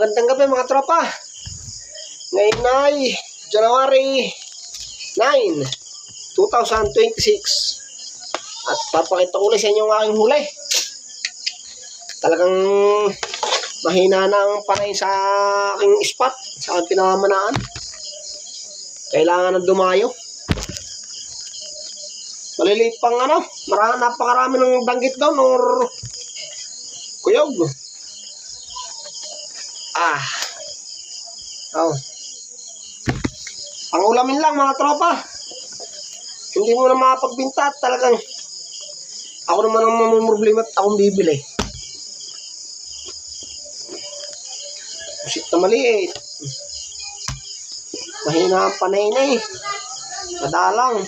Magandang gabi mga tropa. Ngayon ay January 9, 2026. At papakita ko ulit sa inyo ang aking huli. Talagang mahina na ang panay sa aking spot, sa aking pinamamanaan. Kailangan na dumayo. Maliliit pang napakarami ng danggit doon or kuyog. Pangulamin lang mga tropa. Hindi mo na makapagbinta at talagang ako naman ang mamumroblema at akong bibili. Musit na maliit. Mahina ang panay na eh. Madalang.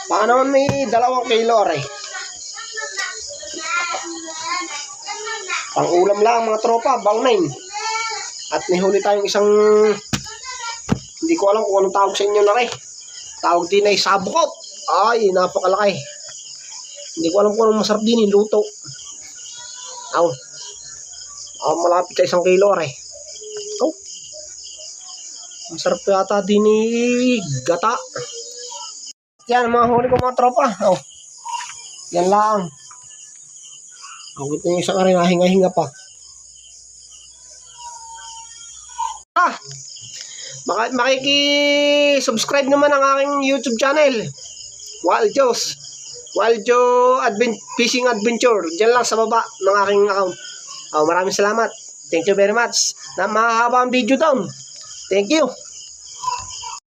Baka naman may 2 kilo rin. Pang-ulam lang mga tropa, bang 9. At may huli tayong isang, hindi ko alam kung anong tawag sa inyo na rin. Tawag din ay sabukot. Ay, napakalaki. Hindi ko alam kung anong masarap din yung luto. Malapit sa 1 kilo rin. Masarap yata din ni gata. Yan mga huli ko mga tropa. Yan lang. Ito yung isang rin, hinga-hinga pa. Makiki-subscribe naman ang aking YouTube channel. Waljo Fishing Adventure. Diyan lang sa baba ng aking account. Maraming salamat. Thank you very much. Na mahaba ang video doon. Thank you.